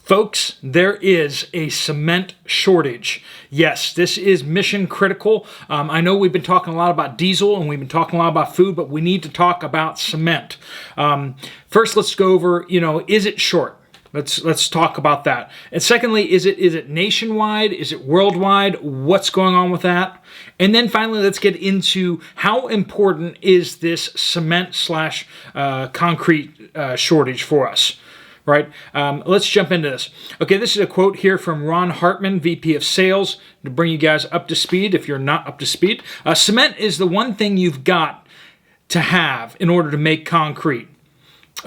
Folks, there is a cement shortage. Yes, this is mission critical. I know we've been talking a lot about diesel and we've been talking a lot about food, but we need to talk about cement. First, let's go over, is it short? Let's talk about that. And secondly, is it nationwide? Is it worldwide? What's going on with that? And then finally, let's get into how important is this cement slash concrete shortage for us. Right? Let's jump into this. Okay, this is a quote here from Ron Hartman, VP of Sales, to bring you guys up to speed if you're not up to speed. Cement is the one thing you've got to have in order to make concrete.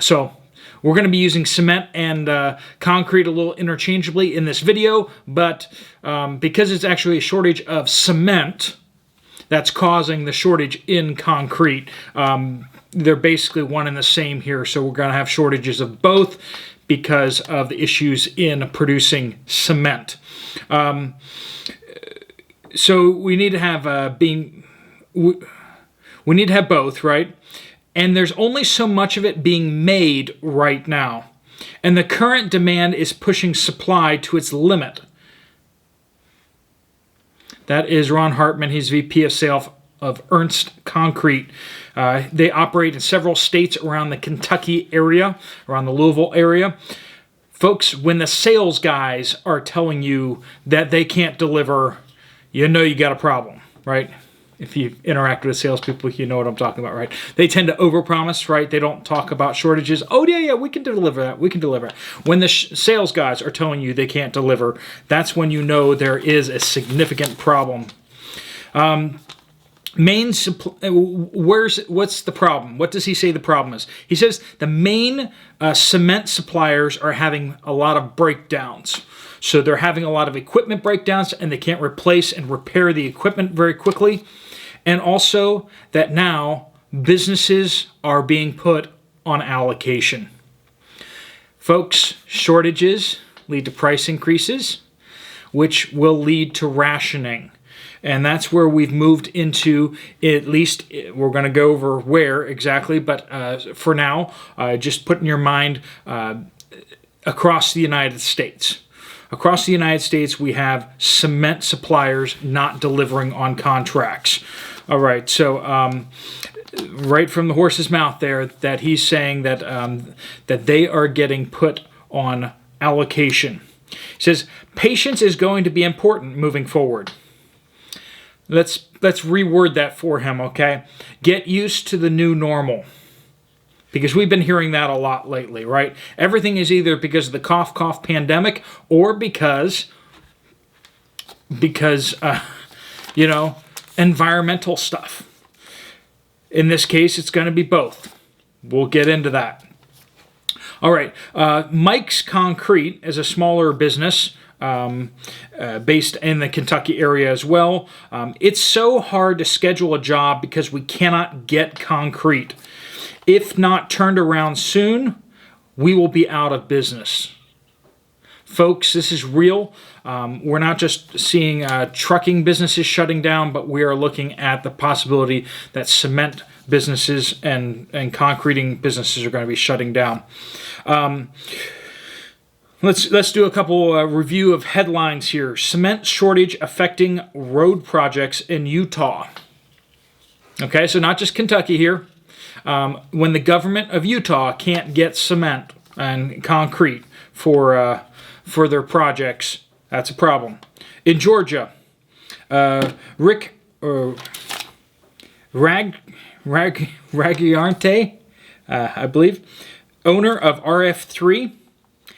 So we're going to be using cement and concrete a little interchangeably in this video, but because it's actually a shortage of cement that's causing the shortage in concrete, they're basically one and the same here, so we're going to have shortages of both because of the issues in producing cement. So we need to have we need to have both, right? And there's only so much of it being made right now, and the current demand is pushing supply to its limit. That is Ron Hartman. He's VP of Sales of Ernst Concrete. They operate in several states around the Kentucky area, around the Louisville area. Folks, when the sales guys are telling you that they can't deliver, you know you got a problem, right? If you interact with salespeople, you know what I'm talking about, right? They tend to overpromise, right? They don't talk about shortages. Oh, yeah, we can deliver that. We can deliver it. When the sales guys are telling you they can't deliver, that's when you know there is a significant problem. What's the problem? What does he say the problem is? He says the main cement suppliers are having a lot of breakdowns. So they're having a lot of equipment breakdowns and they can't replace and repair the equipment very quickly. And also that now businesses are being put on allocation. Folks, shortages lead to price increases, which will lead to rationing. And that's where we've moved into, at least we're going to go over where exactly, but for now, just put in your mind across the United States. Across the United States, we have cement suppliers not delivering on contracts. All right, so right from the horse's mouth there, that he's saying that that they are getting put on allocation. He says, patience is going to be important moving forward. Let's reword that for him, okay? Get used to the new normal. Because we've been hearing that a lot lately, right? Everything is either because of the cough pandemic or because environmental stuff. In this case, it's going to be both. We'll get into that. All right. Mike's Concrete is a smaller business based in the Kentucky area as well. It's so hard to schedule a job because we cannot get concrete. If not turned around soon, we will be out of business. Folks, this is real. We're not just seeing trucking businesses shutting down, but we are looking at the possibility that cement businesses and concreting businesses are going to be shutting down. Let's do a couple review of headlines here. Cement shortage affecting road projects in Utah. Okay, so not just Kentucky here. When the government of Utah can't get cement and concrete for their projects, that's a problem. In Georgia, Rick Ragiante, I believe, owner of RF3,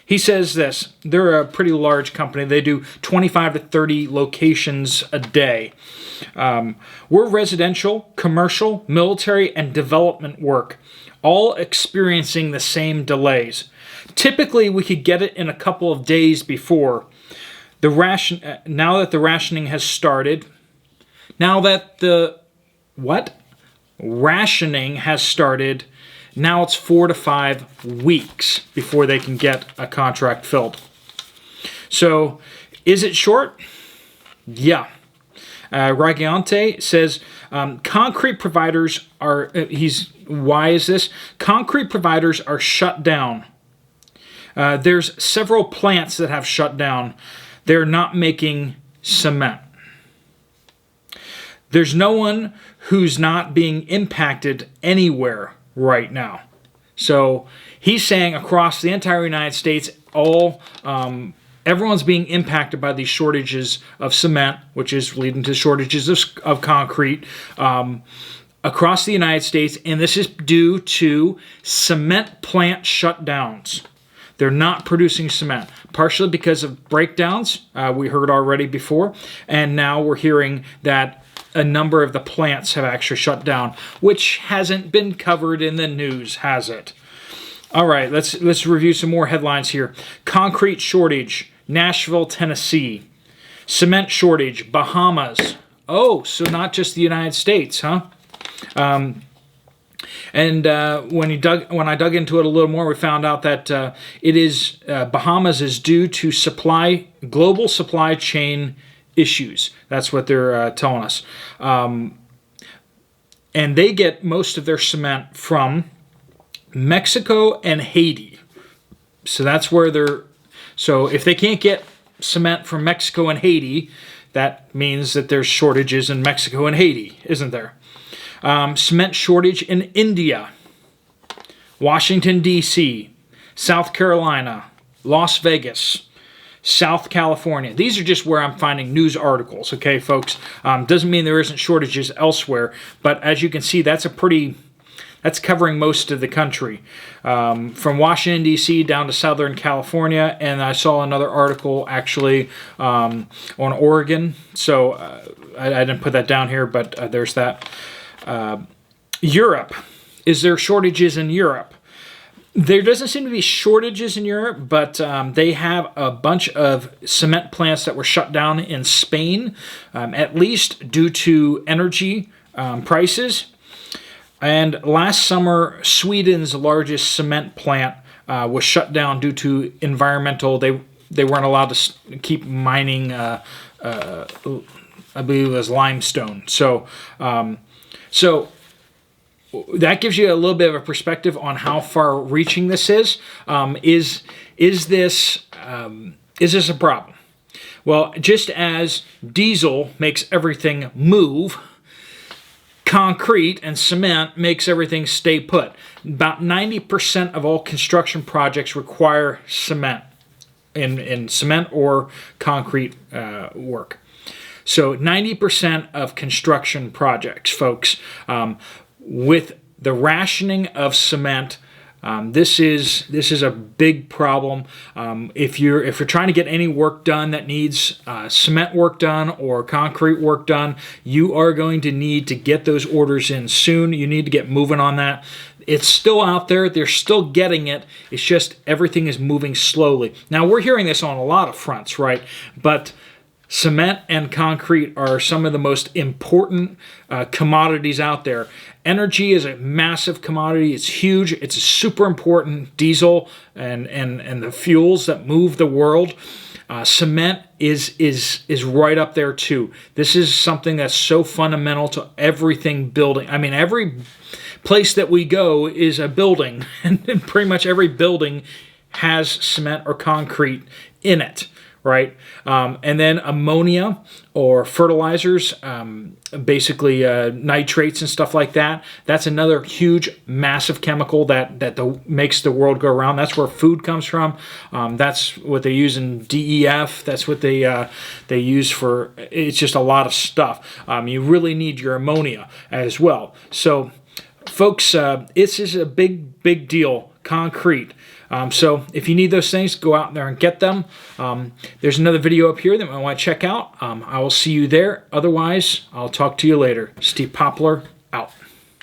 he says this. They're a pretty large company. They do 25 to 30 locations a day. We're residential, commercial, military, and development work, all experiencing the same delays. Typically, we could get it in a couple of days before. Now that the rationing has started, rationing has started, now it's 4 to 5 weeks before they can get a contract filled. So, is it short? Yeah. Ragiante says concrete providers are, why is this? Concrete providers are shut down. There's several plants that have shut down. They're not making cement. There's no one who's not being impacted anywhere right now. So he's saying across the entire United States, everyone's being impacted by these shortages of cement, which is leading to shortages of concrete across the United States, and this is due to cement plant shutdowns. They're not producing cement, partially because of breakdowns, we heard already before, and now we're hearing that a number of the plants have actually shut down, which hasn't been covered in the news, has it? All right, let's review some more headlines here. Concrete shortage, Nashville, Tennessee. Cement shortage, Bahamas. Oh, so not just the United States, huh? When I dug into it a little more, we found out that Bahamas is due to global supply chain issues. That's what they're telling us. And they get most of their cement from Mexico and Haiti. So that's where so if they can't get cement from Mexico and Haiti, that means that there's shortages in Mexico and Haiti, isn't there? Cement shortage in India, Washington, D.C., South Carolina, Las Vegas, South California. These are just where I'm finding news articles, okay, folks? Doesn't mean there isn't shortages elsewhere, but as you can see, that's covering most of the country. From Washington, D.C. down to Southern California, and I saw another article actually on Oregon, so I didn't put that down here, but there's that. Europe. Is there shortages in Europe? There doesn't seem to be shortages in Europe, but they have a bunch of cement plants that were shut down in Spain, at least due to energy prices. And last summer, Sweden's largest cement plant was shut down due to environmental. They weren't allowed to keep mining, I believe it was limestone. So that gives you a little bit of a perspective on how far-reaching this is. Is this a problem? Well, just as diesel makes everything move, concrete and cement makes everything stay put. About 90% of all construction projects require cement in cement or concrete work. So 90% of construction projects, folks, with the rationing of cement, this is a big problem. If you're trying to get any work done that needs cement work done or concrete work done, you are going to need to get those orders in soon. You need to get moving on that. It's still out there. They're still getting it. It's just everything is moving slowly. Now, we're hearing this on a lot of fronts, right? But cement and concrete are some of the most important commodities out there. Energy is a massive commodity. It's huge. It's super important. Diesel and the fuels that move the world. Cement is right up there too. This is something that's so fundamental to everything building. I mean, every place that we go is a building, and pretty much every building has cement or concrete in it. Right? And then ammonia or fertilizers, basically nitrates and stuff like that. That's another huge, massive chemical that makes the world go around. That's where food comes from. That's what they use in DEF. That's what they use for, it's just a lot of stuff. You really need your ammonia as well. So, folks, this is a big, big deal. Concrete. So if you need those things, go out there and get them. There's another video up here that I want to check out. I will see you there. Otherwise, I'll talk to you later. Steve Poplar, out.